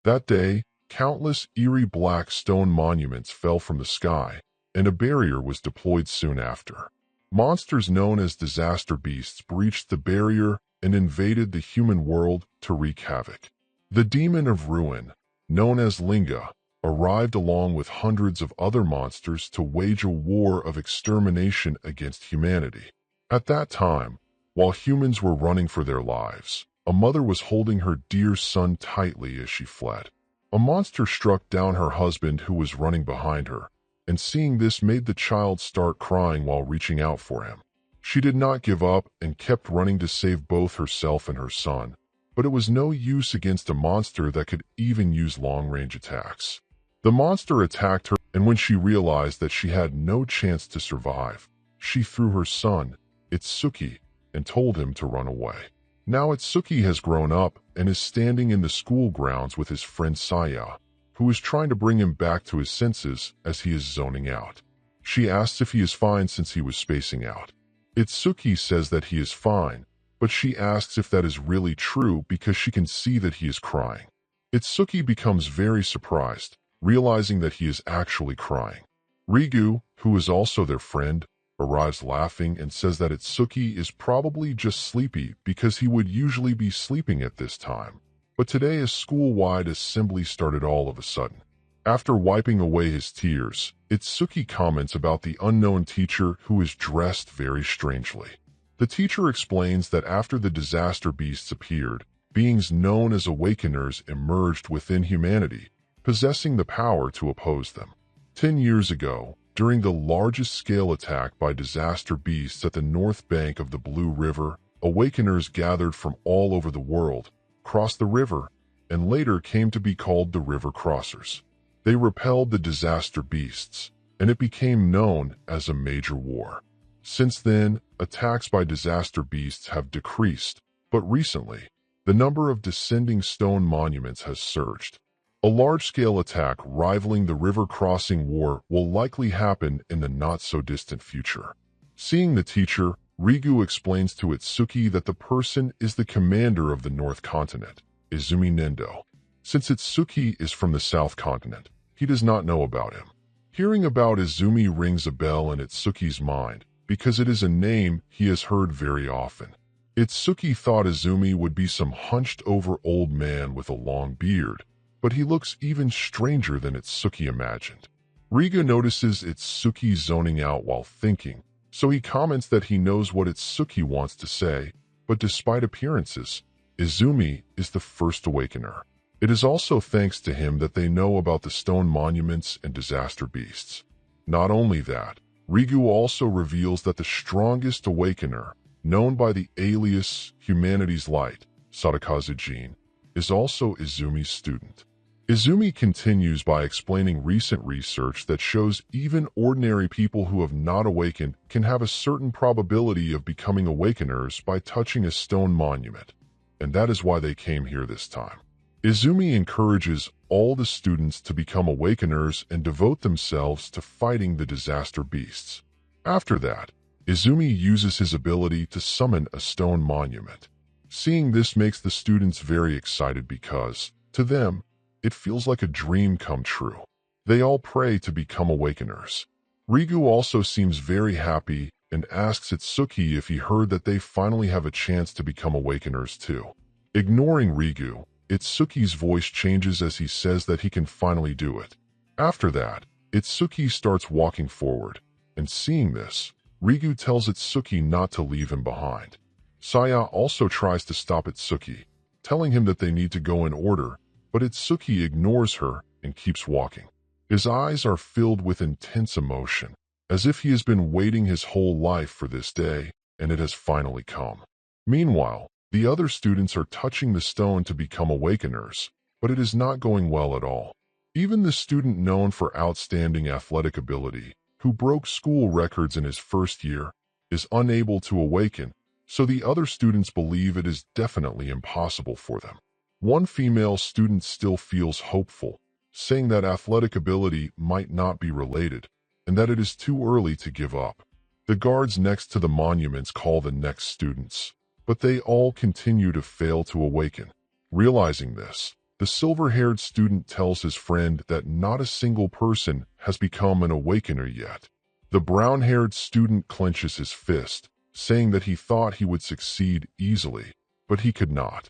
That day, countless eerie black stone monuments fell from the sky, and a barrier was deployed soon after. Monsters known as disaster beasts breached the barrier and invaded the human world to wreak havoc. The demon of ruin, known as Linga, arrived along with hundreds of other monsters to wage a war of extermination against humanity. At that time, while humans were running for their lives, a mother was holding her dear son tightly as she fled. A monster struck down her husband who was running behind her, and seeing this made the child start crying while reaching out for him. She did not give up and kept running to save both herself and her son, but it was no use against a monster that could even use long-range attacks. The monster attacked her, and when she realized that she had no chance to survive, she threw her son, Itsuki, and told him to run away. Now Itsuki has grown up and is standing in the school grounds with his friend Saya, who is trying to bring him back to his senses as he is zoning out. She asks if he is fine since he was spacing out. Itsuki says that he is fine, but she asks if that is really true because she can see that he is crying. Itsuki becomes very surprised, realizing that he is actually crying. Rigu, who is also their friend, arrives laughing and says that Itsuki is probably just sleepy because he would usually be sleeping at this time. But today a school-wide assembly started all of a sudden. After wiping away his tears, Itsuki comments about the unknown teacher who is dressed very strangely. The teacher explains that after the disaster beasts appeared, beings known as awakeners emerged within humanity, possessing the power to oppose them. 10 years ago, during the largest-scale attack by disaster beasts at the north bank of the Blue River, awakeners gathered from all over the world, crossed the river, and later came to be called the River Crossers. They repelled the disaster beasts, and it became known as a major war. Since then, attacks by disaster beasts have decreased, but recently, the number of descending stone monuments has surged. A large-scale attack rivaling the river crossing war will likely happen in the not-so-distant future. Seeing the teacher, Rigu explains to Itsuki that the person is the commander of the North Continent, Izumi Nendo. Since Itsuki is from the South Continent, he does not know about him. Hearing about Izumi rings a bell in Itsuki's mind, because it is a name he has heard very often. Itsuki thought Izumi would be some hunched-over old man with a long beard, but he looks even stranger than Itsuki imagined. Riga notices Itsuki zoning out while thinking, so he comments that he knows what Itsuki wants to say, but despite appearances, Izumi is the first awakener. It is also thanks to him that they know about the stone monuments and disaster beasts. Not only that, Rigu also reveals that the strongest awakener, known by the alias Humanity's Light, Sadakazu Jin, is also Izumi's student. Izumi continues by explaining recent research that shows even ordinary people who have not awakened can have a certain probability of becoming awakeners by touching a stone monument, and that is why they came here this time. Izumi encourages all the students to become awakeners and devote themselves to fighting the disaster beasts. After that, Izumi uses his ability to summon a stone monument. Seeing this makes the students very excited because, to them, it feels like a dream come true. They all pray to become awakeners. Rigu also seems very happy and asks Itsuki if he heard that they finally have a chance to become awakeners too. Ignoring Rigu, Itsuki's voice changes as he says that he can finally do it. After that, Itsuki starts walking forward, and seeing this, Rigu tells Itsuki not to leave him behind. Saya also tries to stop Itsuki, telling him that they need to go in order, but Itsuki ignores her and keeps walking. His eyes are filled with intense emotion, as if he has been waiting his whole life for this day, and it has finally come. Meanwhile, the other students are touching the stone to become awakeners, but it is not going well at all. Even the student known for outstanding athletic ability, who broke school records in his first year, is unable to awaken, so the other students believe it is definitely impossible for them. One female student still feels hopeful, saying that athletic ability might not be related, and that it is too early to give up. The guards next to the monuments call the next students, but they all continue to fail to awaken. Realizing this, The silver-haired student tells his friend that not a single person has become an awakener yet. The brown-haired student clenches his fist, saying that he thought he would succeed easily, but he could not.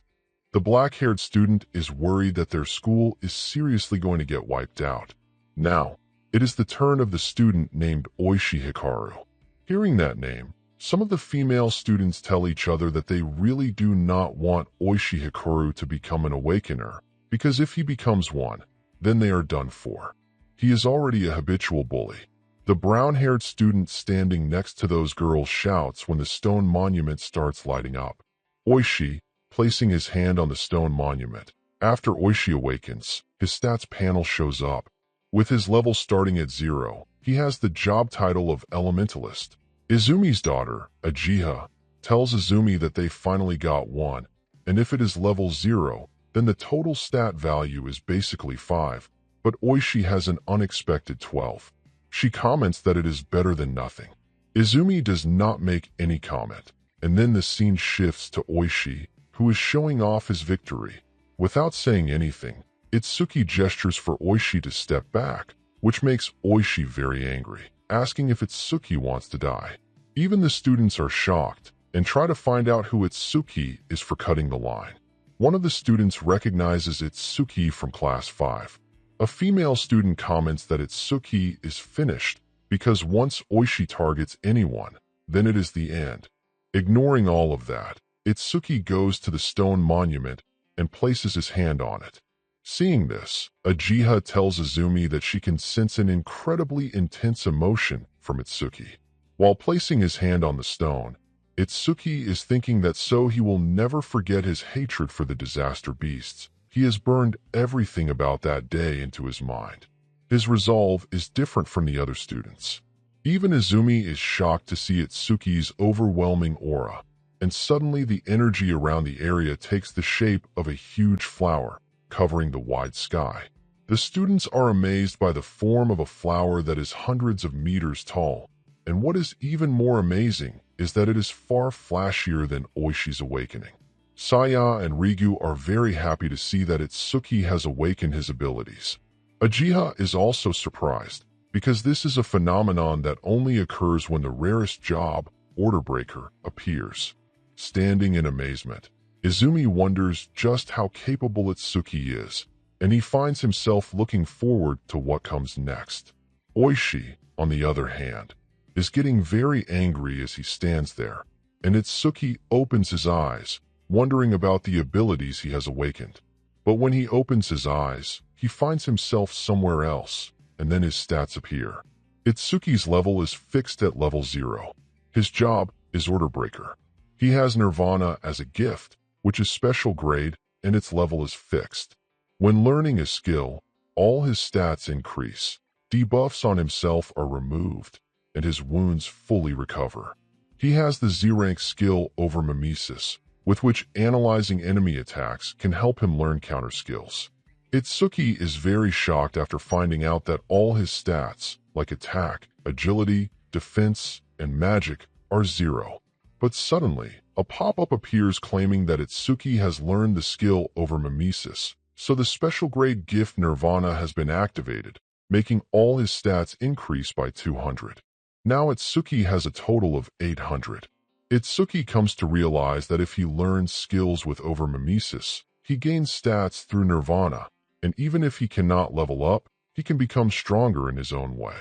The black-haired student is worried that their school is seriously going to get wiped out. Now, it is the turn of the student named Oishi Hikaru. Hearing that name, some of the female students tell each other that they really do not want Oishi Hikaru to become an awakener, because if he becomes one, then they are done for. He is already a habitual bully. The brown-haired student standing next to those girls shouts when the stone monument starts lighting up. Oishi, placing his hand on the stone monument. After Oishi awakens, his stats panel shows up. With his level starting at 0, he has the job title of Elementalist. Izumi's daughter, Ajiha, tells Izumi that they finally got one, and if it is level 0, then the total stat value is basically 5, but Oishi has an unexpected 12. She comments that it is better than nothing. Izumi does not make any comment, and then the scene shifts to Oishi, who is showing off his victory. Without saying anything, Itsuki gestures for Oishi to step back, which makes Oishi very angry, asking if Itsuki wants to die. Even the students are shocked and try to find out who Itsuki is for cutting the line. One of the students recognizes Itsuki from class 5. A female student comments that Itsuki is finished because once Oishi targets anyone, then it is the end. Ignoring all of that, Itsuki goes to the stone monument and places his hand on it. Seeing this, Ajiha tells Izumi that she can sense an incredibly intense emotion from Itsuki. While placing his hand on the stone, Itsuki is thinking that so he will never forget his hatred for the disaster beasts. He has burned everything about that day into his mind. His resolve is different from the other students. Even Izumi is shocked to see Itsuki's overwhelming aura, and suddenly the energy around the area takes the shape of a huge flower, covering the wide sky. The students are amazed by the form of a flower that is hundreds of meters tall, and what is even more amazing is that it is far flashier than Oishi's awakening. Saya and Rigu are very happy to see that Itsuki has awakened his abilities. Ajiha is also surprised, because this is a phenomenon that only occurs when the rarest job, Order Breaker, appears. Standing in amazement, Izumi wonders just how capable Itsuki is, and he finds himself looking forward to what comes next. Oishi, on the other hand, is getting very angry as he stands there, and Itsuki opens his eyes, wondering about the abilities he has awakened. But when he opens his eyes, he finds himself somewhere else, and then his stats appear. Itsuki's level is fixed at level 0. His job is Order Breaker. He has Nirvana as a gift, which is special grade, and its level is fixed. When learning a skill, all his stats increase, debuffs on himself are removed, and his wounds fully recover. He has the Z-rank skill Overmimesis, with which analyzing enemy attacks can help him learn counter skills. Itsuki is very shocked after finding out that all his stats, like attack, agility, defense, and magic, are 0. But suddenly, a pop-up appears claiming that Itsuki has learned the skill Overmimesis, so the special grade gift Nirvana has been activated, making all his stats increase by 200. Now Itsuki has a total of 800. Itsuki comes to realize that if he learns skills with Overmimesis, he gains stats through Nirvana, and even if he cannot level up, he can become stronger in his own way.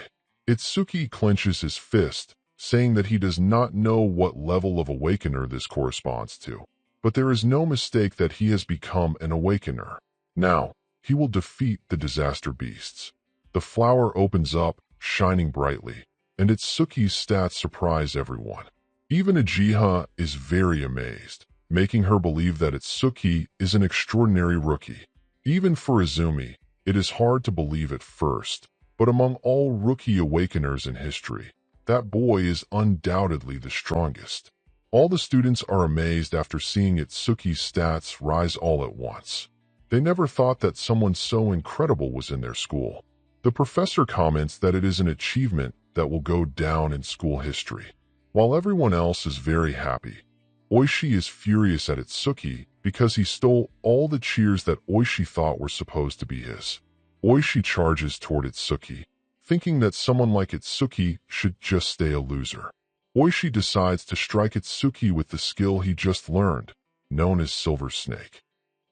Itsuki clenches his fist, saying that he does not know what level of awakener this corresponds to, but there is no mistake that he has become an awakener. Now, he will defeat the disaster beasts. The flower opens up, shining brightly, and Itsuki's stats surprise everyone. Even Ajiha is very amazed, making her believe that Itsuki is an extraordinary rookie. Even for Izumi, it is hard to believe at first, but among all rookie awakeners in history, that boy is undoubtedly the strongest. All the students are amazed after seeing Itsuki's stats rise all at once. They never thought that someone so incredible was in their school. The professor comments that it is an achievement that will go down in school history. While everyone else is very happy, Oishi is furious at Itsuki because he stole all the cheers that Oishi thought were supposed to be his. Oishi charges toward Itsuki, thinking that someone like Itsuki should just stay a loser. Oishi decides to strike Itsuki with the skill he just learned, known as Silver Snake.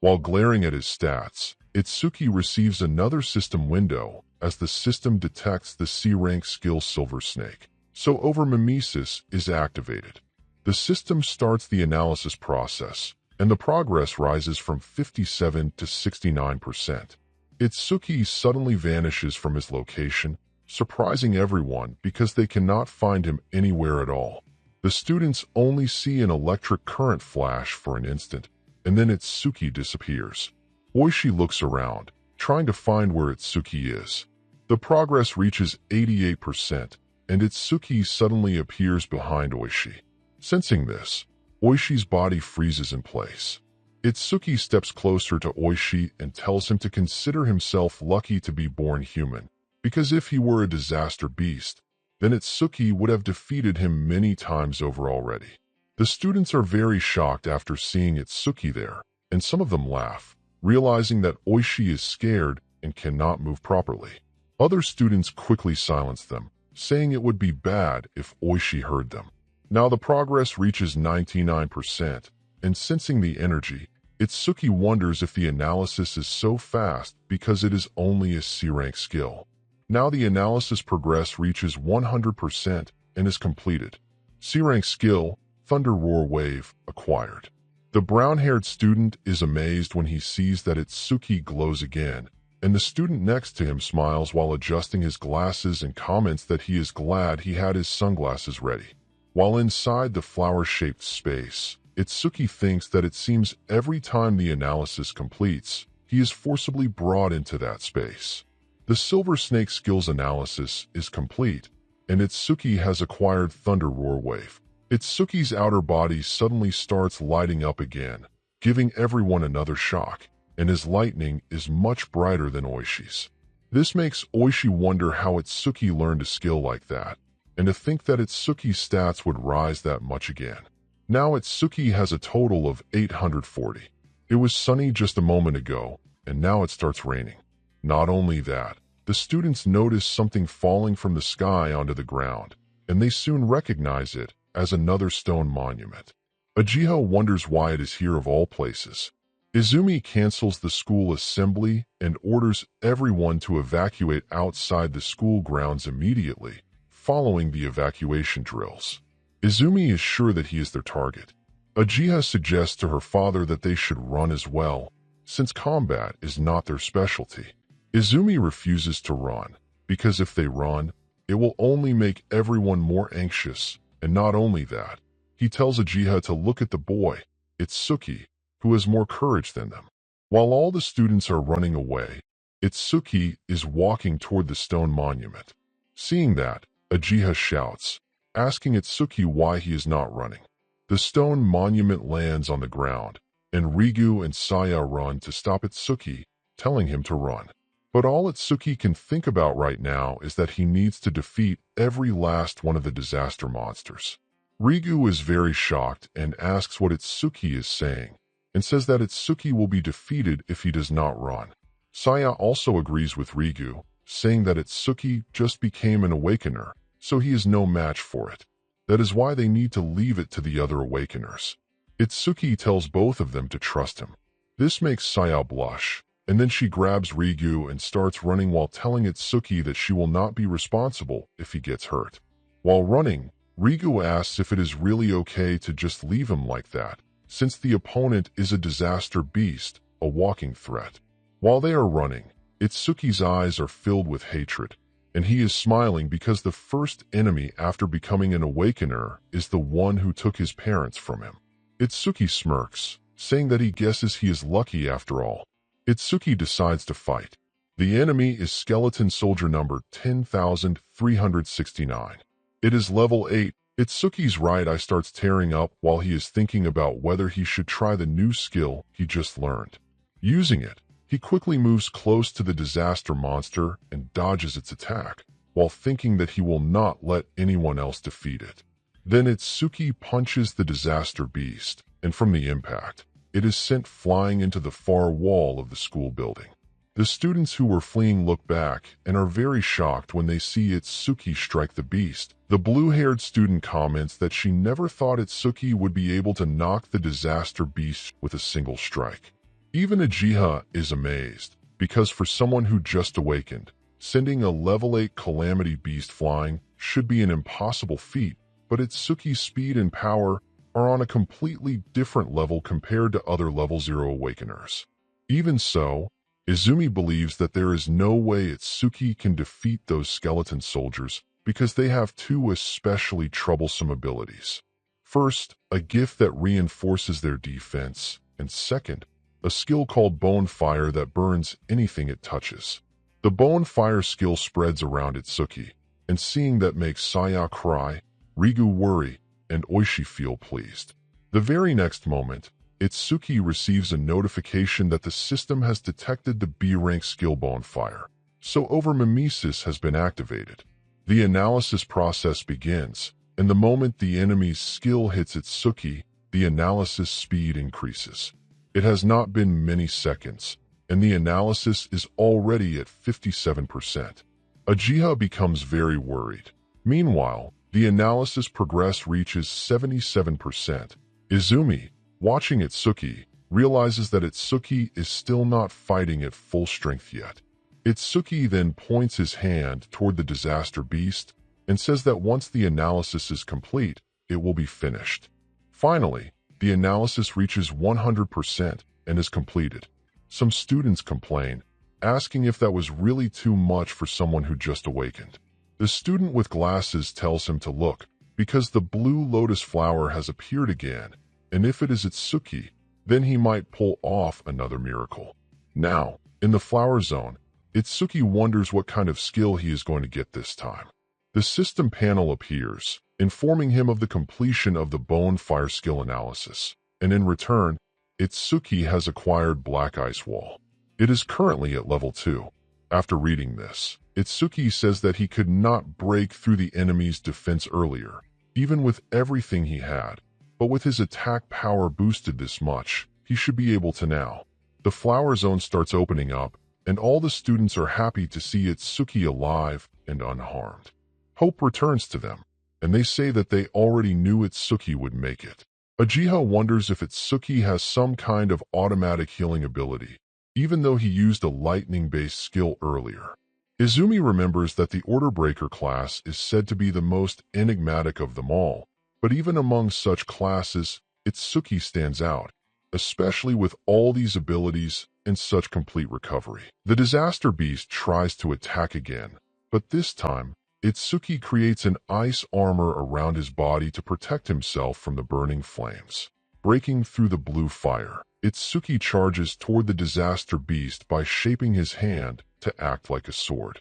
While glaring at his stats, Itsuki receives another system window as the system detects the C-rank skill Silver Snake, so Overmimesis is activated. The system starts the analysis process, and the progress rises from 57 to 69%. Itsuki suddenly vanishes from his location, surprising everyone because they cannot find him anywhere at all. The students only see an electric current flash for an instant, and then Itsuki disappears. Oishi looks around, trying to find where Itsuki is. The progress reaches 88%, and Itsuki suddenly appears behind Oishi. Sensing this, Oishi's body freezes in place. Itsuki steps closer to Oishi and tells him to consider himself lucky to be born human, because if he were a disaster beast, then Itsuki would have defeated him many times over already. The students are very shocked after seeing Itsuki there, and some of them laugh, realizing that Oishi is scared and cannot move properly. Other students quickly silence them, saying it would be bad if Oishi heard them. Now the progress reaches 99%, and sensing the energy, Itsuki wonders if the analysis is so fast because it is only a C-rank skill. Now the analysis progress reaches 100% and is completed. C-rank skill, Thunder Roar Wave, acquired. The brown-haired student is amazed when he sees that Itsuki glows again, and the student next to him smiles while adjusting his glasses and comments that he is glad he had his sunglasses ready. While inside the flower-shaped space, Itsuki thinks that it seems every time the analysis completes, he is forcibly brought into that space. The Silver Snake skills analysis is complete, and Itsuki has acquired Thunder Roar Wave. Itsuki's outer body suddenly starts lighting up again, giving everyone another shock, and his lightning is much brighter than Oishi's. This makes Oishi wonder how Itsuki learned a skill like that, and to think that Itsuki's stats would rise that much again. Now Itsuki has a total of 840. It was sunny just a moment ago, and now it starts raining. Not only that, the students notice something falling from the sky onto the ground, and they soon recognize it as another stone monument. Ajiho wonders why it is here of all places. Izumi cancels the school assembly and orders everyone to evacuate outside the school grounds immediately, following the evacuation drills. Izumi is sure that he is their target. Ajiha suggests to her father that they should run as well, since combat is not their specialty. Izumi refuses to run, because if they run, it will only make everyone more anxious, and not only that, he tells Ajiha to look at the boy, Itsuki, who has more courage than them. While all the students are running away, Itsuki is walking toward the stone monument. Seeing that, Ajiha shouts, asking Itsuki why he is not running. The stone monument lands on the ground, and Rigu and Saya run to stop Itsuki, telling him to run. But all Itsuki can think about right now is that he needs to defeat every last one of the disaster monsters. Rigu is very shocked and asks what Itsuki is saying, and says that Itsuki will be defeated if he does not run. Saya also agrees with Rigu, saying that Itsuki just became an awakener, so he is no match for it. That is why they need to leave it to the other awakeners. Itsuki tells both of them to trust him. This makes Saya blush, and then she grabs Rigu and starts running while telling Itsuki that she will not be responsible if he gets hurt. While running, Rigu asks if it is really okay to just leave him like that, since the opponent is a disaster beast, a walking threat. While they are running, Itsuki's eyes are filled with hatred, and he is smiling because the first enemy after becoming an awakener is the one who took his parents from him. Itsuki smirks, saying that he guesses he is lucky after all. Itsuki decides to fight. The enemy is skeleton soldier number 10,369. It is level 8. Itsuki's right eye starts tearing up while he is thinking about whether he should try the new skill he just learned. Using it, he quickly moves close to the disaster monster and dodges its attack, while thinking that he will not let anyone else defeat it. Then Itsuki punches the disaster beast, and from the impact, it is sent flying into the far wall of the school building. The students who were fleeing look back and are very shocked when they see Itsuki strike the beast. The blue-haired student comments that she never thought Itsuki would be able to knock the disaster beast with a single strike. Even Uchiha is amazed, because for someone who just awakened, sending a level 8 calamity beast flying should be an impossible feat, but Itsuki's speed and power are on a completely different level compared to other level 0 awakeners. Even so, Izumi believes that there is no way Itsuki can defeat those skeleton soldiers because they have two especially troublesome abilities. First, a gift that reinforces their defense, and second, a skill called Bone Fire that burns anything it touches. The Bone Fire skill spreads around Itsuki, and seeing that makes Saya cry, Rigu worry, and Oishi feel pleased. The very next moment, Itsuki receives a notification that the system has detected the B-rank skill Bone Fire, so Overmimesis has been activated. The analysis process begins, and the moment the enemy's skill hits Itsuki, the analysis speed increases. It has not been many seconds, and the analysis is already at 57%. Uchiha becomes very worried. Meanwhile, the analysis progress reaches 77%. Izumi, watching Itsuki, realizes that Itsuki is still not fighting at full strength yet. Itsuki then points his hand toward the disaster beast and says that once the analysis is complete, it will be finished. Finally, the analysis reaches 100% and is completed. Some students complain, asking if that was really too much for someone who just awakened. The student with glasses tells him to look, because the blue lotus flower has appeared again, and if it is Itsuki, then he might pull off another miracle. Now, in the flower zone, Itsuki wonders what kind of skill he is going to get this time. The system panel appears, informing him of the completion of the Bone Fire skill analysis, and in return, Itsuki has acquired Black Ice Wall. It is currently at level 2. After reading this, Itsuki says that he could not break through the enemy's defense earlier, even with everything he had, but with his attack power boosted this much, he should be able to now. The flower zone starts opening up, and all the students are happy to see Itsuki alive and unharmed. Hope returns to them, and they say that they already knew Itsuki would make it. Uchiha wonders if Itsuki has some kind of automatic healing ability, even though he used a lightning-based skill earlier. Izumi remembers that the Order Breaker class is said to be the most enigmatic of them all, but even among such classes, Itsuki stands out, especially with all these abilities and such complete recovery. The Disaster Beast tries to attack again, but this time, Itsuki creates an ice armor around his body to protect himself from the burning flames. Breaking through the blue fire, Itsuki charges toward the Disaster Beast by shaping his hand to act like a sword.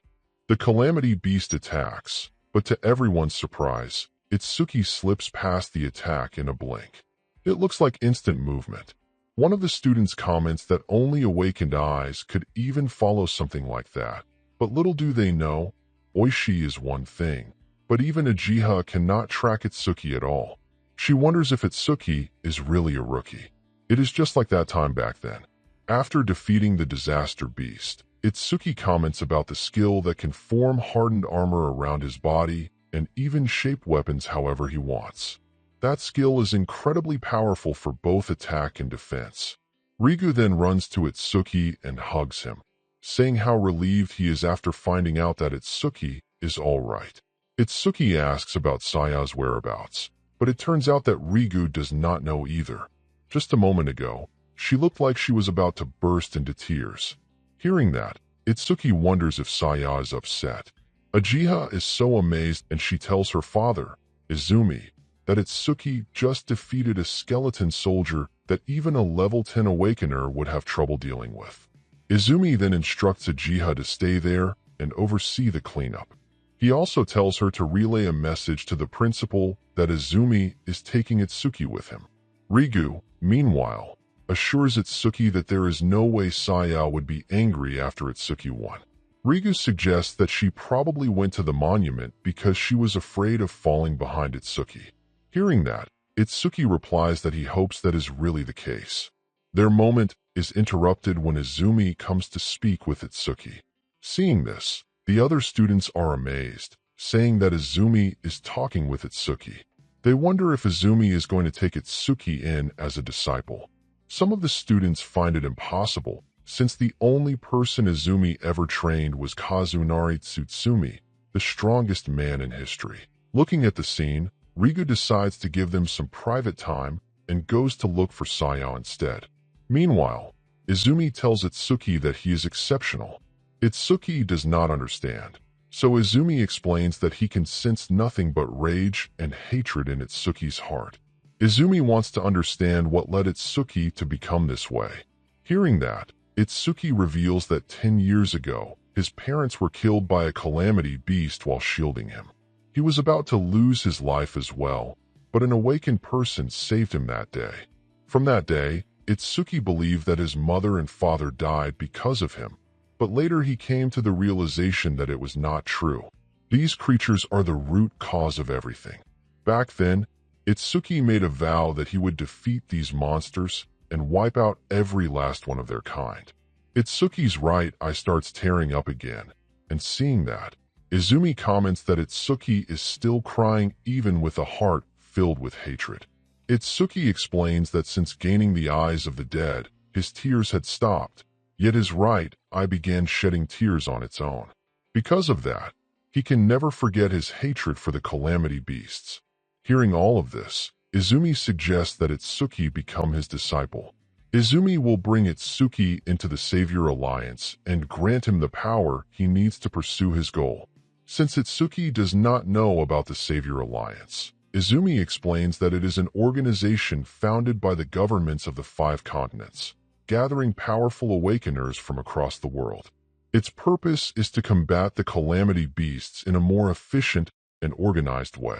The Calamity Beast attacks, but to everyone's surprise, Itsuki slips past the attack in a blink. It looks like instant movement. One of the students comments that only awakened eyes could even follow something like that, but little do they know, Oishi is one thing, but even Uchiha cannot track Itsuki at all. She wonders if Itsuki is really a rookie. It is just like that time back then. After defeating the Disaster Beast, Itsuki comments about the skill that can form hardened armor around his body and even shape weapons however he wants. That skill is incredibly powerful for both attack and defense. Rigu then runs to Itsuki and hugs him, saying how relieved he is after finding out that Itsuki is all right. Itsuki asks about Saya's whereabouts, but it turns out that Rigu does not know either. Just a moment ago, she looked like she was about to burst into tears. Hearing that, Itsuki wonders if Saya is upset. Uchiha is so amazed and she tells her father, Izumi, that Itsuki just defeated a skeleton soldier that even a level 10 awakener would have trouble dealing with. Izumi then instructs Uchiha to stay there and oversee the cleanup. He also tells her to relay a message to the principal that Izumi is taking Itsuki with him. Rigu, meanwhile, assures Itsuki that there is no way Saya would be angry after Itsuki won. Rigu suggests that she probably went to the monument because she was afraid of falling behind Itsuki. Hearing that, Itsuki replies that he hopes that is really the case. Their moment is interrupted when Izumi comes to speak with Itsuki. Seeing this, the other students are amazed, saying that Izumi is talking with Itsuki. They wonder if Izumi is going to take Itsuki in as a disciple. Some of the students find it impossible, since the only person Izumi ever trained was Kazunari Tsutsumi, the strongest man in history. Looking at the scene, Riga decides to give them some private time and goes to look for Sayao instead. Meanwhile, Izumi tells Itsuki that he is exceptional. Itsuki does not understand, so Izumi explains that he can sense nothing but rage and hatred in Itsuki's heart. Izumi wants to understand what led Itsuki to become this way. Hearing that, Itsuki reveals that 10 years ago, his parents were killed by a calamity beast while shielding him. He was about to lose his life as well, but an awakened person saved him that day. From that day, Itsuki believed that his mother and father died because of him, but later he came to the realization that it was not true. These creatures are the root cause of everything. Back then, Itsuki made a vow that he would defeat these monsters and wipe out every last one of their kind. Itsuki's right eye starts tearing up again, and seeing that, Izumi comments that Itsuki is still crying even with a heart filled with hatred. Itsuki explains that since gaining the eyes of the dead, his tears had stopped, yet his right eye began shedding tears on its own. Because of that, he can never forget his hatred for the calamity beasts. Hearing all of this, Izumi suggests that Itsuki become his disciple. Izumi will bring Itsuki into the Savior Alliance and grant him the power he needs to pursue his goal. Since Itsuki does not know about the Savior Alliance, Izumi explains that it is an organization founded by the governments of the 5 continents, gathering powerful awakeners from across the world. Its purpose is to combat the calamity beasts in a more efficient and organized way.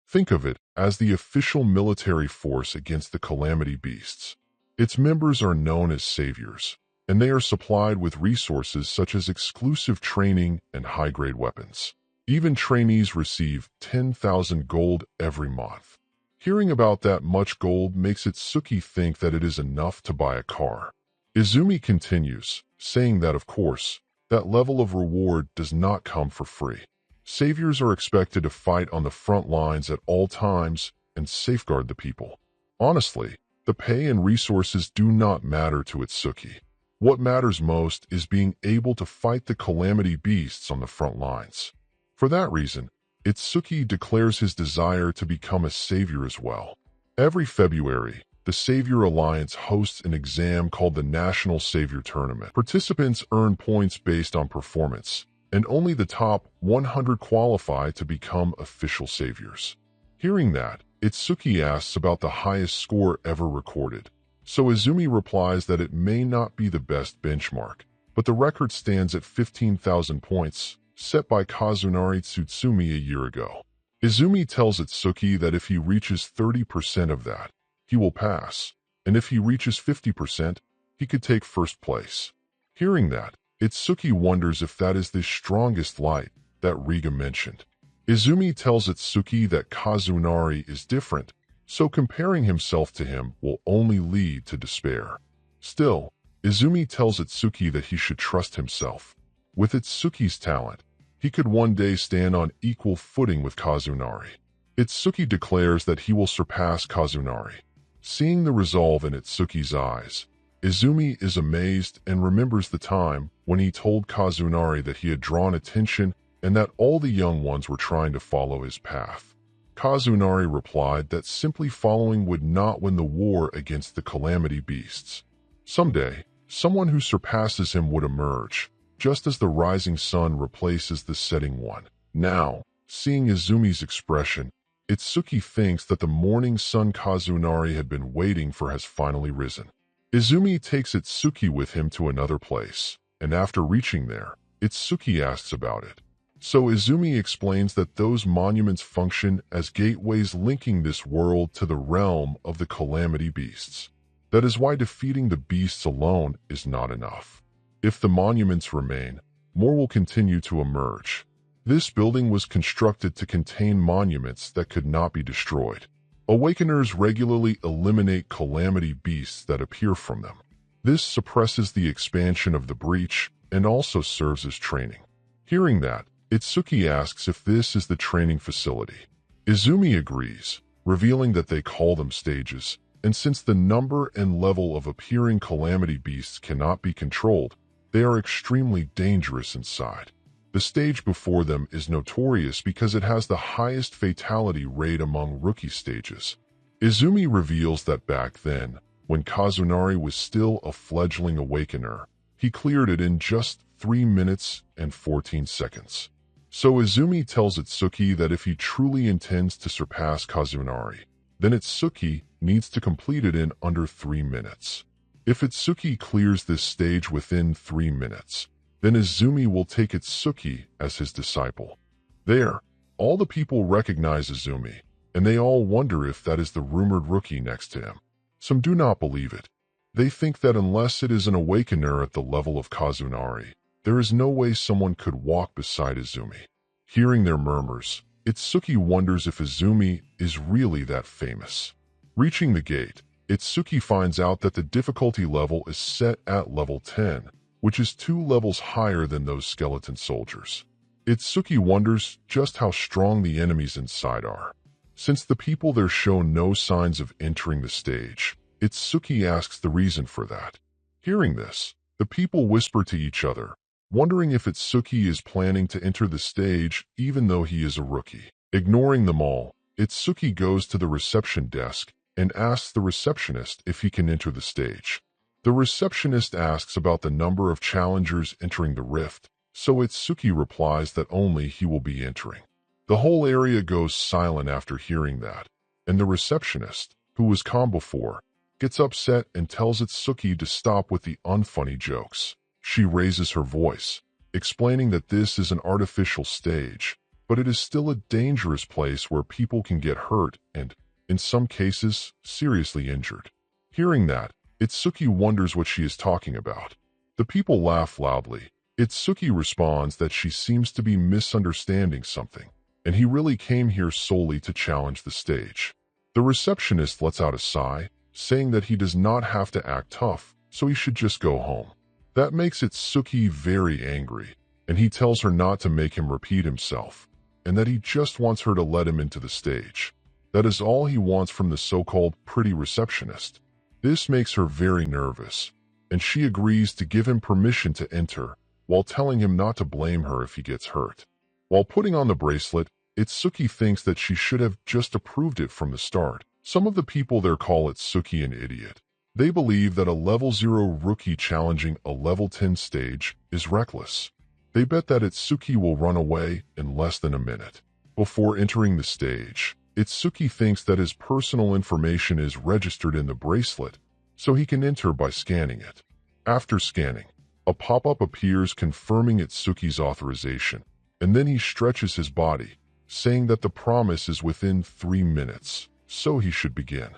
Think of it as the official military force against the calamity beasts. Its members are known as saviors, and they are supplied with resources such as exclusive training and high-grade weapons. Even trainees receive 10,000 gold every month. Hearing about that much gold makes Itsuki think that it is enough to buy a car. Izumi continues, saying that of course, that level of reward does not come for free. Saviors are expected to fight on the front lines at all times and safeguard the people. Honestly, the pay and resources do not matter to Itsuki. What matters most is being able to fight the calamity beasts on the front lines. For that reason, Itsuki declares his desire to become a savior as well. Every February, the Savior Alliance hosts an exam called the National Savior Tournament. Participants earn points based on performance, and only the top 100 qualify to become official saviors. Hearing that, Itsuki asks about the highest score ever recorded. So Izumi replies that it may not be the best benchmark, but the record stands at 15,000 points, set by Kazunari Tsutsumi a year ago. Izumi tells Itsuki that if he reaches 30% of that, he will pass, and if he reaches 50%, he could take first place. Hearing that, Itsuki wonders if that is the strongest light that Riga mentioned. Izumi tells Itsuki that Kazunari is different, so comparing himself to him will only lead to despair. Still, Izumi tells Itsuki that he should trust himself. With Itsuki's talent, he could one day stand on equal footing with Kazunari. Itsuki declares that he will surpass Kazunari. Seeing the resolve in Itsuki's eyes, Izumi is amazed and remembers the time when he told Kazunari that he had drawn attention and that all the young ones were trying to follow his path. Kazunari replied that simply following would not win the war against the calamity beasts. Someday, someone who surpasses him would emerge, just as the rising sun replaces the setting one. Now, seeing Izumi's expression, Itsuki thinks that the morning sun Kazunari had been waiting for has finally risen. Izumi takes Itsuki with him to another place, and after reaching there, Itsuki asks about it. So Izumi explains that those monuments function as gateways linking this world to the realm of the calamity beasts. That is why defeating the beasts alone is not enough. If the monuments remain, more will continue to emerge. This building was constructed to contain monuments that could not be destroyed. Awakeners regularly eliminate calamity beasts that appear from them. This suppresses the expansion of the breach and also serves as training. Hearing that, Itsuki asks if this is the training facility. Izumi agrees, revealing that they call them stages, and since the number and level of appearing calamity beasts cannot be controlled, they are extremely dangerous inside. The stage before them is notorious because it has the highest fatality rate among rookie stages. Izumi reveals that back then, when Kazunari was still a fledgling awakener, he cleared it in just 3 minutes and 14 seconds. So Izumi tells Itsuki that if he truly intends to surpass Kazunari, then Itsuki needs to complete it in under 3 minutes. If Itsuki clears this stage within 3 minutes, then Izumi will take Itsuki as his disciple. There, all the people recognize Izumi, and they all wonder if that is the rumored rookie next to him. Some do not believe it. They think that unless it is an awakener at the level of Kazunari, there is no way someone could walk beside Izumi. Hearing their murmurs, Itsuki wonders if Izumi is really that famous. Reaching the gate, Itsuki finds out that the difficulty level is set at level 10, which is 2 levels higher than those skeleton soldiers. Itsuki wonders just how strong the enemies inside are. Since the people there show no signs of entering the stage, Itsuki asks the reason for that. Hearing this, the people whisper to each other, wondering if Itsuki is planning to enter the stage even though he is a rookie. Ignoring them all, Itsuki goes to the reception desk and asks the receptionist if he can enter the stage. The receptionist asks about the number of challengers entering the rift, so Itsuki replies that only he will be entering. The whole area goes silent after hearing that, and the receptionist, who was calm before, gets upset and tells Itsuki to stop with the unfunny jokes. She raises her voice, explaining that this is an artificial stage, but it is still a dangerous place where people can get hurt and, in some cases, seriously injured. Hearing that, Itsuki wonders what she is talking about. The people laugh loudly. Itsuki responds that she seems to be misunderstanding something, and he really came here solely to challenge the stage. The receptionist lets out a sigh, saying that he does not have to act tough, so he should just go home. That makes Itsuki very angry, and he tells her not to make him repeat himself, and that he just wants her to let him into the stage. That is all he wants from the so-called pretty receptionist. This makes her very nervous, and she agrees to give him permission to enter, while telling him not to blame her if he gets hurt. While putting on the bracelet, Itsuki thinks that she should have just approved it from the start. Some of the people there call Itsuki an idiot. They believe that a level 0 rookie challenging a level 10 stage is reckless. They bet that Itsuki will run away in less than a minute. Before entering the stage, Itsuki thinks that his personal information is registered in the bracelet, so he can enter by scanning it. After scanning, a pop-up appears confirming Itsuki's authorization, and then he stretches his body, saying that the promise is within 3 minutes, so he should begin.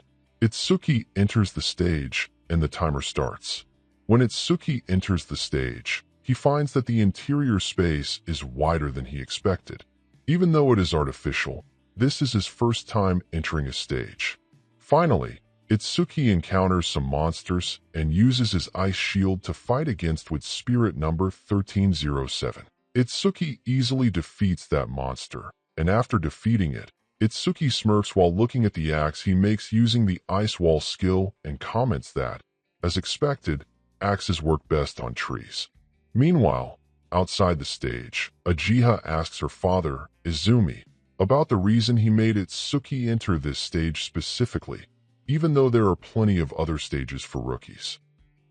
Itsuki enters the stage, and the timer starts. When Itsuki enters the stage, he finds that the interior space is wider than he expected. Even though it is artificial, this is his first time entering a stage. Finally, Itsuki encounters some monsters and uses his ice shield to fight against with spirit number 1307. Itsuki easily defeats that monster, and after defeating it, Itsuki smirks while looking at the axe he makes using the ice wall skill and comments that, as expected, axes work best on trees. Meanwhile, outside the stage, Uchiha asks her father, Izumi, about the reason he made Itsuki enter this stage specifically, even though there are plenty of other stages for rookies.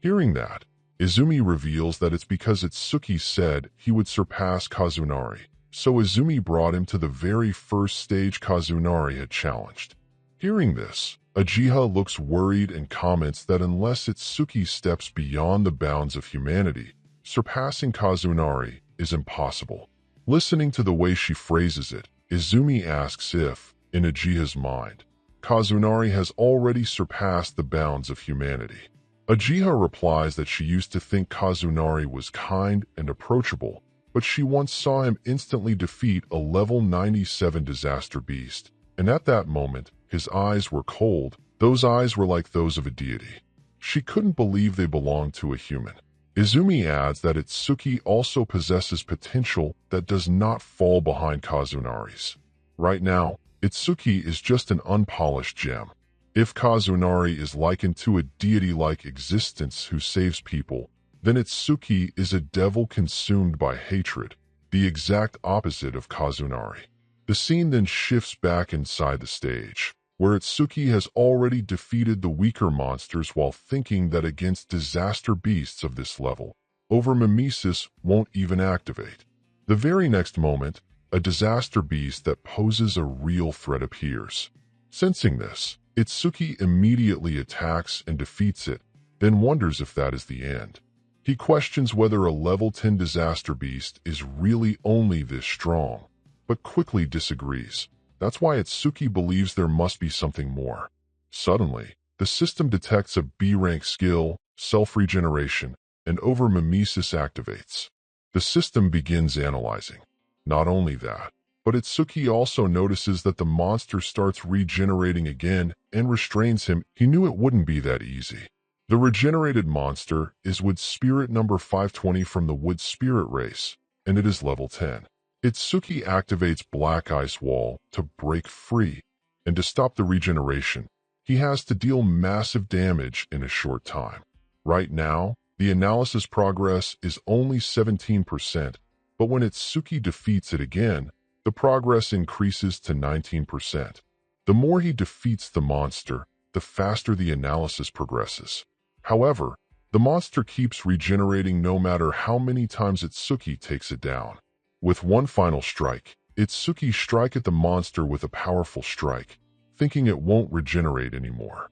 Hearing that, Izumi reveals that it's because Itsuki said he would surpass Kazunari, so Izumi brought him to the very first stage Kazunari had challenged. Hearing this, Uchiha looks worried and comments that unless Itsuki steps beyond the bounds of humanity, surpassing Kazunari is impossible. Listening to the way she phrases it, Izumi asks if, in Uchiha's mind, Kazunari has already surpassed the bounds of humanity. Uchiha replies that she used to think Kazunari was kind and approachable, but she once saw him instantly defeat a level 97 disaster beast, and at that moment, His eyes were cold. Those eyes were like those of a deity. She couldn't believe they belonged to a human. Izumi adds that Itsuki also possesses potential that does not fall behind Kazunari's. Right now, Itsuki is just an unpolished gem. If Kazunari is likened to a deity-like existence who saves people, then Itsuki is a devil consumed by hatred, the exact opposite of Kazunari. The scene then shifts back inside the stage, where Itsuki has already defeated the weaker monsters while thinking that against disaster beasts of this level, Overmimesis won't even activate. The very next moment, a disaster beast that poses a real threat appears. Sensing this, Itsuki immediately attacks and defeats it, then wonders if that is the end. He questions whether a level 10 disaster beast is really only this strong, but quickly disagrees. That's why Itsuki believes there must be something more. Suddenly, the system detects a B-rank skill, self-regeneration, and Overmimesis activates. The system begins analyzing. Not only that, but Itsuki also notices that the monster starts regenerating again and restrains him. He knew it wouldn't be that easy. The regenerated monster is Wood Spirit number 520 from the Wood Spirit race, and it is level 10. Itsuki activates Black Ice Wall to break free, and to stop the regeneration, he has to deal massive damage in a short time. Right now, the analysis progress is only 17%, but when Itsuki defeats it again, the progress increases to 19%. The more he defeats the monster, the faster the analysis progresses. However, the monster keeps regenerating no matter how many times Itsuki takes it down. With one final strike, Itsuki strikes at the monster with a powerful strike, thinking it won't regenerate anymore.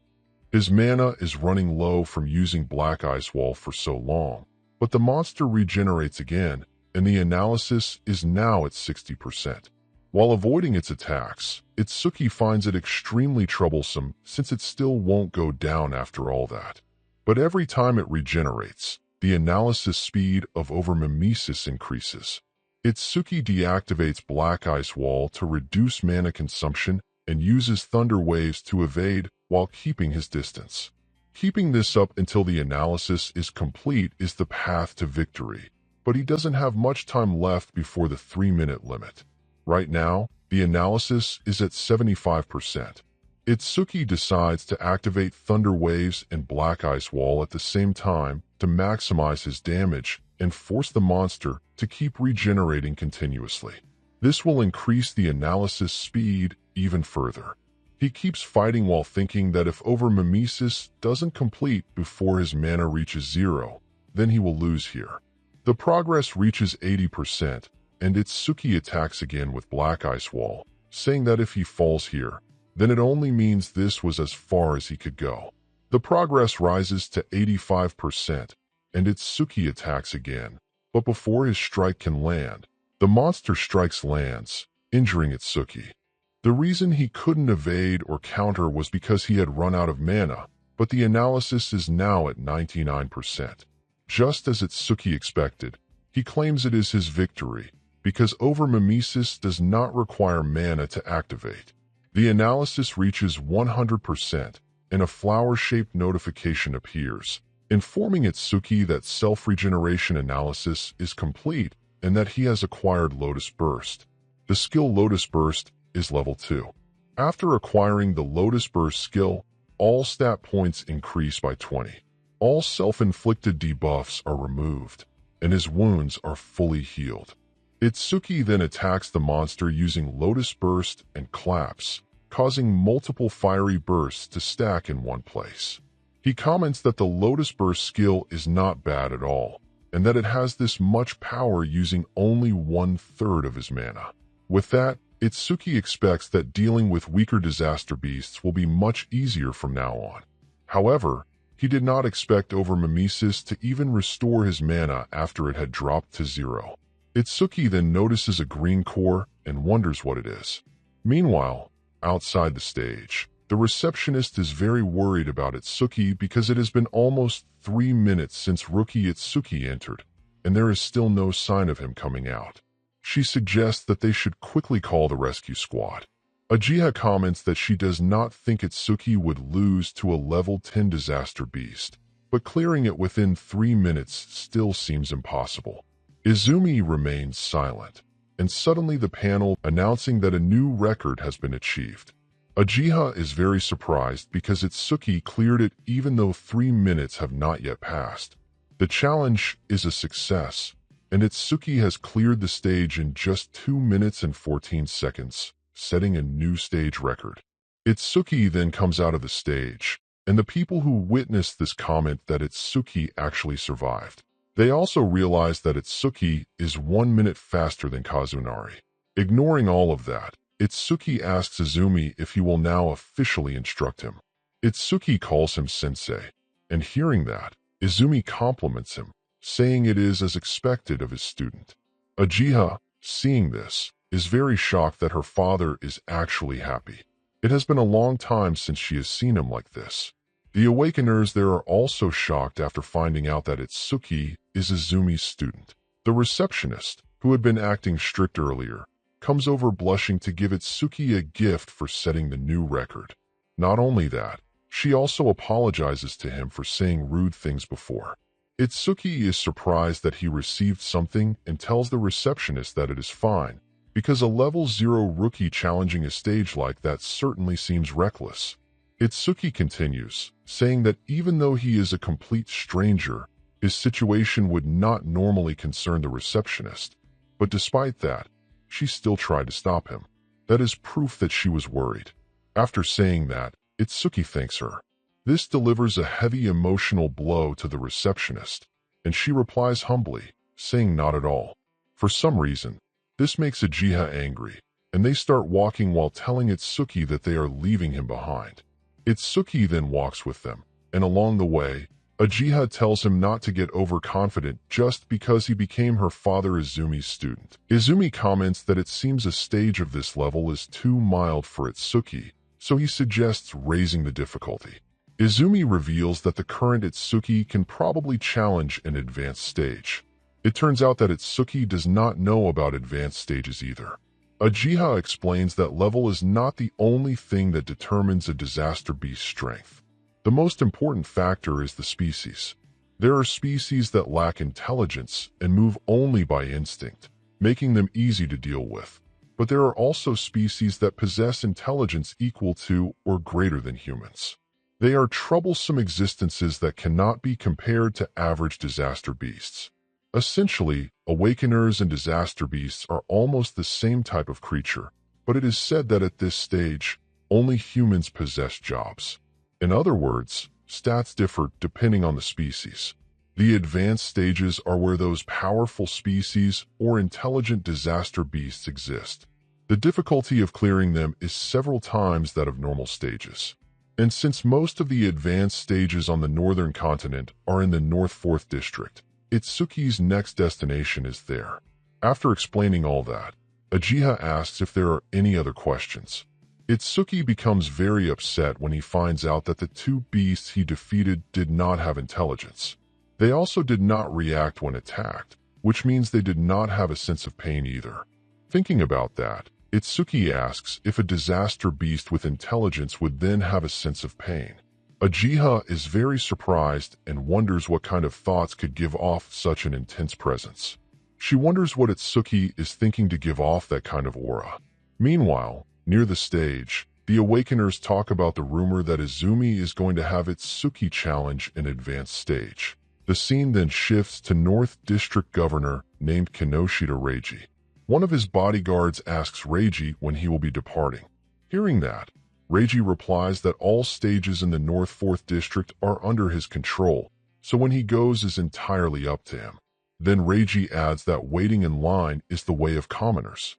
His mana is running low from using Black Ice Wall for so long, but the monster regenerates again, and the analysis is now at 60%. While avoiding its attacks, Itsuki finds it extremely troublesome since it still won't go down after all that. But every time it regenerates, the analysis speed of Overmimesis increases. Itsuki deactivates Black Ice Wall to reduce mana consumption and uses Thunder Waves to evade while keeping his distance. Keeping this up until the analysis is complete is the path to victory, but he doesn't have much time left before the 3-minute limit. Right now, the analysis is at 75%. Itsuki decides to activate Thunder Waves and Black Ice Wall at the same time to maximize his damage and force the monster to keep regenerating continuously. This will increase the analysis speed even further. He keeps fighting while thinking that if Overmimesis doesn't complete before his mana reaches 0, then he will lose here. The progress reaches 80%, and Itsuki attacks again with Black Ice Wall, saying that if he falls here, then it only means this was as far as he could go. The progress rises to 85%, and Itsuki attacks again, but before his strike can land, the monster strikes lands, injuring Itsuki. The reason he couldn't evade or counter was because he had run out of mana, but the analysis is now at 99%. Just as Itsuki expected, he claims it is his victory, because Overmimesis does not require mana to activate. The analysis reaches 100%, and a flower-shaped notification appears, informing Itsuki that self-regeneration analysis is complete and that he has acquired Lotus Burst. The skill Lotus Burst is level 2. After acquiring the Lotus Burst skill, all stat points increase by 20. All self-inflicted debuffs are removed, and his wounds are fully healed. Itsuki then attacks the monster using Lotus Burst and Claps, causing multiple fiery bursts to stack in one place. He comments that the Lotus Burst skill is not bad at all, and that it has this much power using only 1/3 of his mana. With that, Itsuki expects that dealing with weaker disaster beasts will be much easier from now on. However, he did not expect Overmimesis to even restore his mana after it had dropped to 0. Itsuki then notices a green core and wonders what it is. Meanwhile, outside the stage, the receptionist is very worried about Itsuki because it has been almost 3 minutes since rookie Itsuki entered, and there is still no sign of him coming out. She suggests that they should quickly call the rescue squad. Ajiha comments that she does not think Itsuki would lose to a level 10 disaster beast, but clearing it within 3 minutes still seems impossible. Izumi remains silent, and suddenly the panel announcing that a new record has been achieved. Ajiha is very surprised because Itsuki cleared it even though 3 minutes have not yet passed. The challenge is a success, and Itsuki has cleared the stage in just 2 minutes and 14 seconds, setting a new stage record. Itsuki then comes out of the stage, and the people who witnessed this comment that Itsuki actually survived. They also realize that Itsuki is 1 minute faster than Kazunari. Ignoring all of that, Itsuki asks Izumi if he will now officially instruct him. Itsuki calls him sensei, and hearing that, Izumi compliments him, saying it is as expected of his student. Ajiha, seeing this, is very shocked that her father is actually happy. It has been a long time since she has seen him like this. The Awakeners there are also shocked after finding out that Itsuki is Izumi's student. The receptionist, who had been acting strict earlier, comes over blushing to give Itsuki a gift for setting the new record. Not only that, she also apologizes to him for saying rude things before. Itsuki is surprised that he received something and tells the receptionist that it is fine, because a level 0 rookie challenging a stage like that certainly seems reckless. Itsuki continues, saying that even though he is a complete stranger, his situation would not normally concern the receptionist, but despite that, she still tried to stop him. That is proof that she was worried. After saying that, Itsuki thanks her. This delivers a heavy emotional blow to the receptionist, and she replies humbly, saying not at all. For some reason, this makes Ajiha angry, and they start walking while telling Itsuki that they are leaving him behind. Itsuki then walks with them, and along the way, Ajiha tells him not to get overconfident just because he became her father Izumi's student. Izumi comments that it seems a stage of this level is too mild for Itsuki, so he suggests raising the difficulty. Izumi reveals that the current Itsuki can probably challenge an advanced stage. It turns out that Itsuki does not know about advanced stages either. Ajiha explains that level is not the only thing that determines a disaster beast's strength. The most important factor is the species. There are species that lack intelligence and move only by instinct, making them easy to deal with. But there are also species that possess intelligence equal to or greater than humans. They are troublesome existences that cannot be compared to average disaster beasts. Essentially, Awakeners and disaster beasts are almost the same type of creature, but it is said that at this stage, only humans possess jobs. In other words, stats differ depending on the species. The advanced stages are where those powerful species or intelligent disaster beasts exist. The difficulty of clearing them is several times that of normal stages. And since most of the advanced stages on the northern continent are in the North 4th District, Itsuki's next destination is there. After explaining all that, Ajiha asks if there are any other questions. Itsuki becomes very upset when he finds out that the two beasts he defeated did not have intelligence. They also did not react when attacked, which means they did not have a sense of pain either. Thinking about that, Itsuki asks if a disaster beast with intelligence would then have a sense of pain. Ajiha is very surprised and wonders what kind of thoughts could give off such an intense presence. She wonders what Itsuki is thinking to give off that kind of aura. Meanwhile, near the stage, the Awakeners talk about the rumor that Izumi is going to have Itsuki challenge an advanced stage. The scene then shifts to North District Governor named Kinoshita Reiji. One of his bodyguards asks Reiji when he will be departing. Hearing that, Reiji replies that all stages in the North 4th District are under his control, so when he goes is entirely up to him. Then Reiji adds that waiting in line is the way of commoners.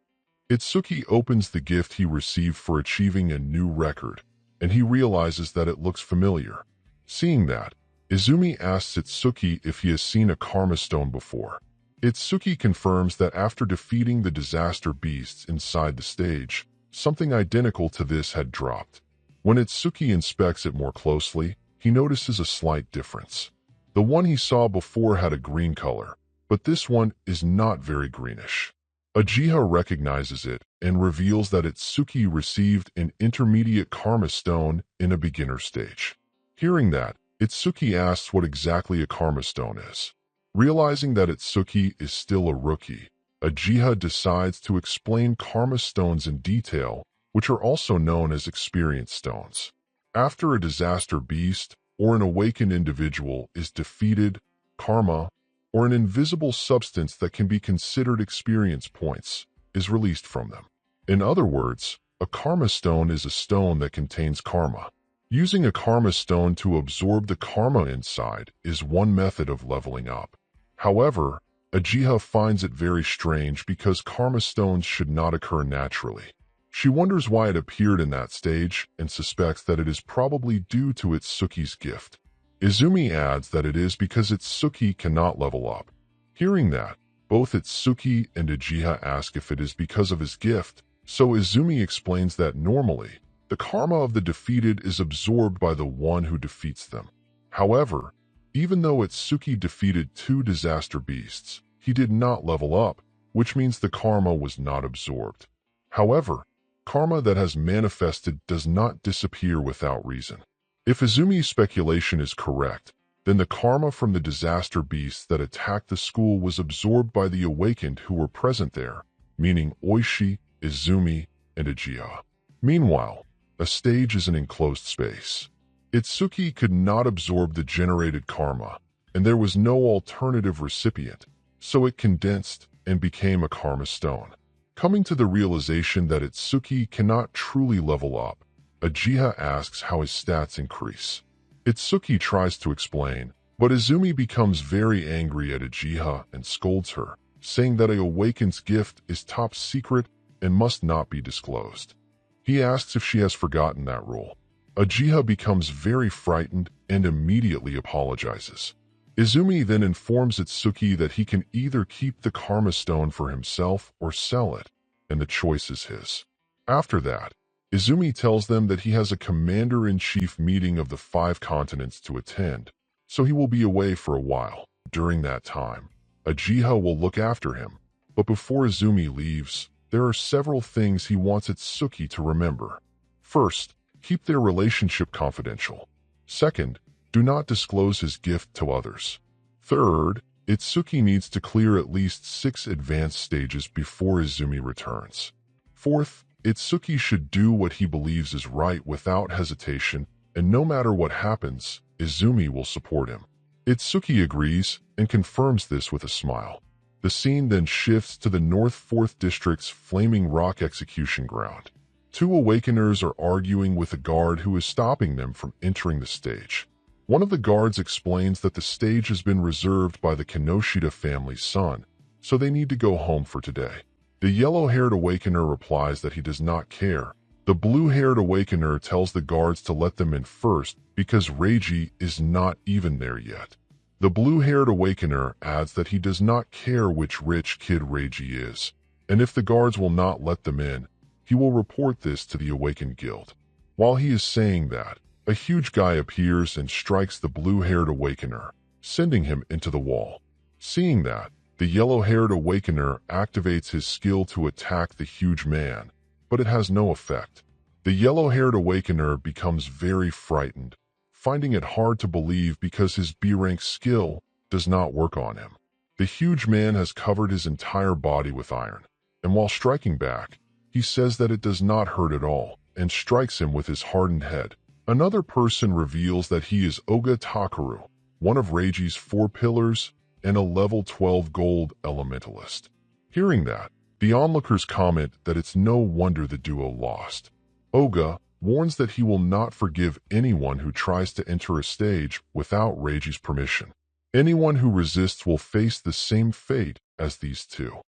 Itsuki opens the gift he received for achieving a new record, and he realizes that it looks familiar. Seeing that, Izumi asks Itsuki if he has seen a karma stone before. Itsuki confirms that after defeating the disaster beasts inside the stage, something identical to this had dropped. When Itsuki inspects it more closely, he notices a slight difference. The one he saw before had a green color, but this one is not very greenish. Uchiha recognizes it and reveals that Itsuki received an intermediate karma stone in a beginner stage. Hearing that, Itsuki asks what exactly a karma stone is. Realizing that Itsuki is still a rookie, Uchiha decides to explain karma stones in detail, which are also known as experience stones. After a disaster beast or an awakened individual is defeated, karma, or an invisible substance that can be considered experience points, is released from them. In other words, a karma stone is a stone that contains karma. Using a karma stone to absorb the karma inside is one method of leveling up. However, Uchiha finds it very strange because karma stones should not occur naturally. She wonders why it appeared in that stage and suspects that it is probably due to Itsuki's gift. Izumi adds that it is because Itsuki cannot level up. Hearing that, both Itsuki and Uchiha ask if it is because of his gift, so Izumi explains that normally, the karma of the defeated is absorbed by the one who defeats them. However, even though Itsuki defeated 2 disaster beasts, he did not level up, which means the karma was not absorbed. However, karma that has manifested does not disappear without reason. If Izumi's speculation is correct, then the karma from the disaster beasts that attacked the school was absorbed by the awakened who were present there, meaning Oishi, Izumi, and Uchiha. Meanwhile, a stage is an enclosed space. Itsuki could not absorb the generated karma, and there was no alternative recipient, so it condensed and became a karma stone. Coming to the realization that Itsuki cannot truly level up, Uchiha asks how his stats increase. Itsuki tries to explain, but Izumi becomes very angry at Uchiha and scolds her, saying that a awakened's gift is top secret and must not be disclosed. He asks if she has forgotten that rule. Uchiha becomes very frightened and immediately apologizes. Izumi then informs Itsuki that he can either keep the karma stone for himself or sell it, and the choice is his. After that, Izumi tells them that he has a commander-in-chief meeting of the 5 continents to attend, so he will be away for a while. During that time, Uchiha will look after him, but before Izumi leaves, there are several things he wants Itsuki to remember. First, keep their relationship confidential. Second, do not disclose his gift to others. Third, Itsuki needs to clear at least 6 advanced stages before Izumi returns. Fourth, Itsuki should do what he believes is right without hesitation, and no matter what happens, Izumi will support him. Itsuki agrees and confirms this with a smile. The scene then shifts to the North 4th District's Flaming Rock execution ground. 2 awakeners are arguing with a guard who is stopping them from entering the stage. One of the guards explains that the stage has been reserved by the Kinoshita family's son, so they need to go home for today. The yellow-haired awakener replies that he does not care. The blue-haired awakener tells the guards to let them in first because Reiji is not even there yet. The blue-haired awakener adds that he does not care which rich kid Reiji is, and if the guards will not let them in, he will report this to the Awakened Guild. While he is saying that, a huge guy appears and strikes the blue-haired awakener, sending him into the wall. Seeing that, the yellow-haired awakener activates his skill to attack the huge man, but it has no effect. The yellow-haired awakener becomes very frightened, finding it hard to believe because his B-rank skill does not work on him. The huge man has covered his entire body with iron, and while striking back, he says that it does not hurt at all, and strikes him with his hardened head. Another person reveals that he is Oga Takaru, one of Reiji's 4 pillars, and a level 12 gold elementalist. Hearing that, the onlookers comment that it's no wonder the duo lost. Oga warns that he will not forgive anyone who tries to enter a stage without Reiji's permission. Anyone who resists will face the same fate as these 2.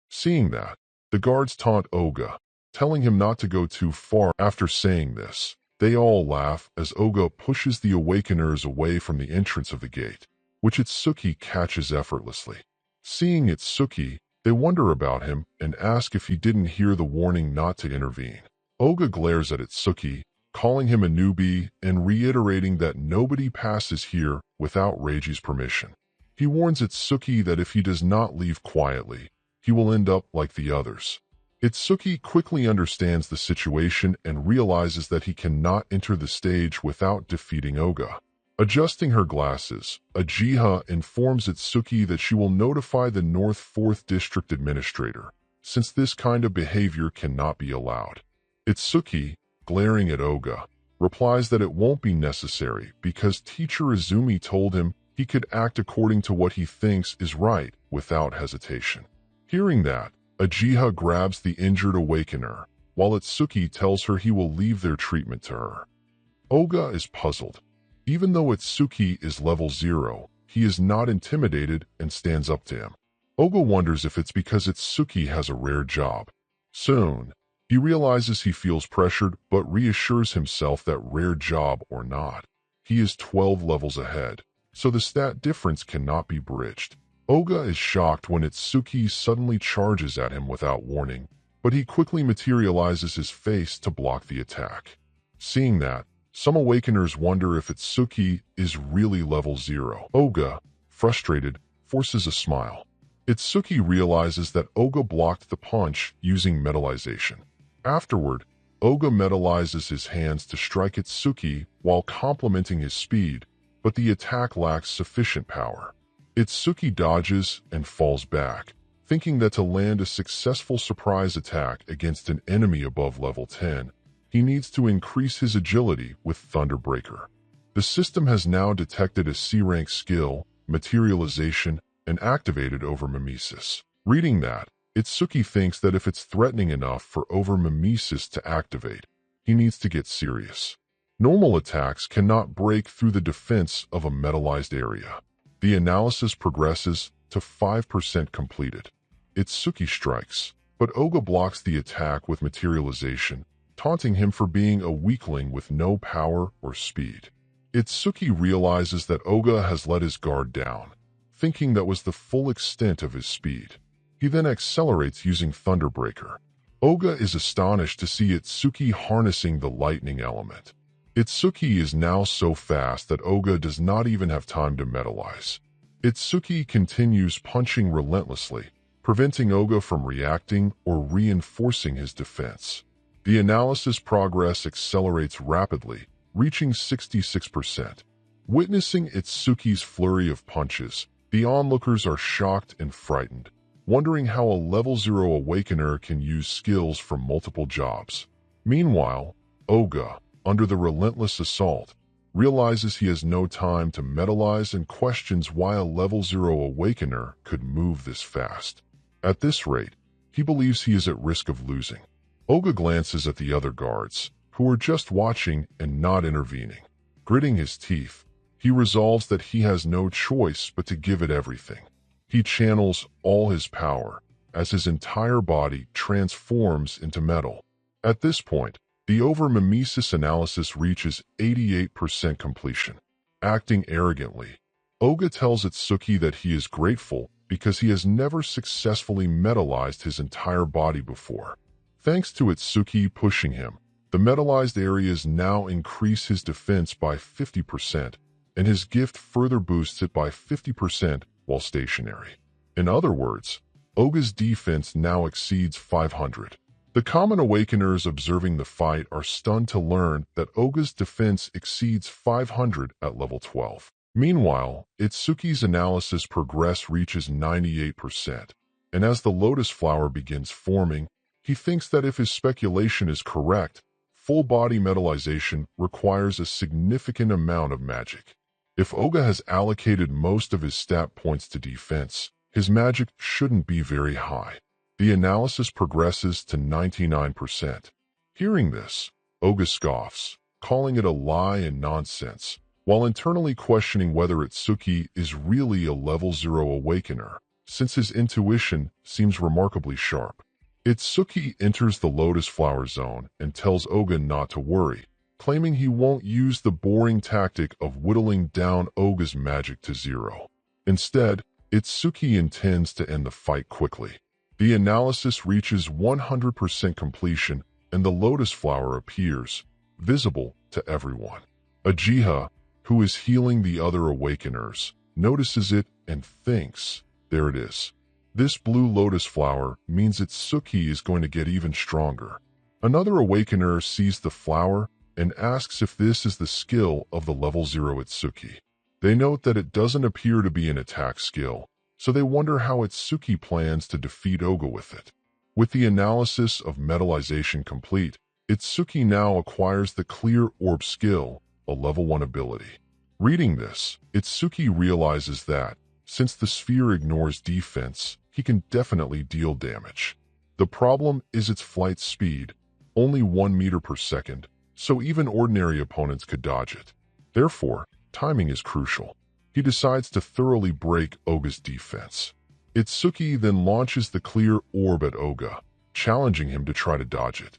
Seeing that, the guards taunt Oga, telling him not to go too far. After saying this, they all laugh as Oga pushes the awakeners away from the entrance of the gate, which Itsuki catches effortlessly. Seeing Itsuki, they wonder about him and ask if he didn't hear the warning not to intervene. Oga glares at Itsuki, calling him a newbie and reiterating that nobody passes here without Reiji's permission. He warns Itsuki that if he does not leave quietly, he will end up like the others. Itsuki quickly understands the situation and realizes that he cannot enter the stage without defeating Oga. Adjusting her glasses, Ajiha informs Itsuki that she will notify the North 4th District Administrator, since this kind of behavior cannot be allowed. Itsuki, glaring at Oga, replies that it won't be necessary because teacher Izumi told him he could act according to what he thinks is right without hesitation. Hearing that, Ajiha grabs the injured awakener, while Itsuki tells her he will leave their treatment to her. Oga is puzzled. Even though Itsuki is level 0, he is not intimidated and stands up to him. Oga wonders if it's because Itsuki has a rare job. Soon, he realizes he feels pressured but reassures himself that rare job or not, he is 12 levels ahead, so the stat difference cannot be bridged. Oga is shocked when Itsuki suddenly charges at him without warning, but he quickly materializes his face to block the attack. Seeing that, some awakeners wonder if Itsuki is really level 0. Oga, frustrated, forces a smile. Itsuki realizes that Oga blocked the punch using metallization. Afterward, Oga metallizes his hands to strike Itsuki while complimenting his speed, but the attack lacks sufficient power. Itsuki dodges and falls back, thinking that to land a successful surprise attack against an enemy above level 10, he needs to increase his agility with Thunderbreaker. The system has now detected a C-rank skill, materialization, and activated Overmimesis. Reading that, Itsuki thinks that if it's threatening enough for Overmimesis to activate, he needs to get serious. Normal attacks cannot break through the defense of a metallized area. The analysis progresses to 5% completed. Itsuki strikes, but Oga blocks the attack with materialization, taunting him for being a weakling with no power or speed. Itsuki realizes that Oga has let his guard down, thinking that was the full extent of his speed. He then accelerates using Thunderbreaker. Oga is astonished to see Itsuki harnessing the lightning element. Itsuki is now so fast that Oga does not even have time to metallize. Itsuki continues punching relentlessly, preventing Oga from reacting or reinforcing his defense. The analysis progress accelerates rapidly, reaching 66%. Witnessing Itsuki's flurry of punches, the onlookers are shocked and frightened, wondering how a level 0 awakener can use skills from multiple jobs. Meanwhile, Oga, under the relentless assault, realizes he has no time to metallize and questions why a level 0 awakener could move this fast. At this rate, he believes he is at risk of losing. Oga glances at the other guards, who are just watching and not intervening. Gritting his teeth, he resolves that he has no choice but to give it everything. He channels all his power, as his entire body transforms into metal. At this point, the Overmimesis analysis reaches 88% completion. Acting arrogantly, Oga tells Itsuki that he is grateful because he has never successfully metallized his entire body before. Thanks to Itsuki pushing him, the metallized areas now increase his defense by 50%, and his gift further boosts it by 50% while stationary. In other words, Oga's defense now exceeds 500. The common awakeners observing the fight are stunned to learn that Oga's defense exceeds 500 at level 12. Meanwhile, Itsuki's analysis progress reaches 98%, and as the lotus flower begins forming, he thinks that if his speculation is correct, full-body metallization requires a significant amount of magic. If Oga has allocated most of his stat points to defense, his magic shouldn't be very high. The analysis progresses to 99%. Hearing this, Oga scoffs, calling it a lie and nonsense, while internally questioning whether Itsuki is really a level 0 awakener, since his intuition seems remarkably sharp. Itsuki enters the lotus flower zone and tells Oga not to worry, claiming he won't use the boring tactic of whittling down Oga's magic to 0. Instead, Itsuki intends to end the fight quickly. The analysis reaches 100% completion and the lotus flower appears, visible to everyone. Ajiha, who is healing the other awakeners, notices it and thinks, there it is. This blue lotus flower means Itsuki is going to get even stronger. Another awakener sees the flower and asks if this is the skill of the level 0 Itsuki. They note that it doesn't appear to be an attack skill, so they wonder how Itsuki plans to defeat Oga with it. With the analysis of metallization complete, Itsuki now acquires the Clear Orb skill, a level 1 ability. Reading this, Itsuki realizes that, since the sphere ignores defense, he can definitely deal damage. The problem is its flight speed, only 1 meter per second, so even ordinary opponents could dodge it. Therefore, timing is crucial. He decides to thoroughly break Oga's defense. Itsuki then launches the Clear Orb at Oga, challenging him to try to dodge it.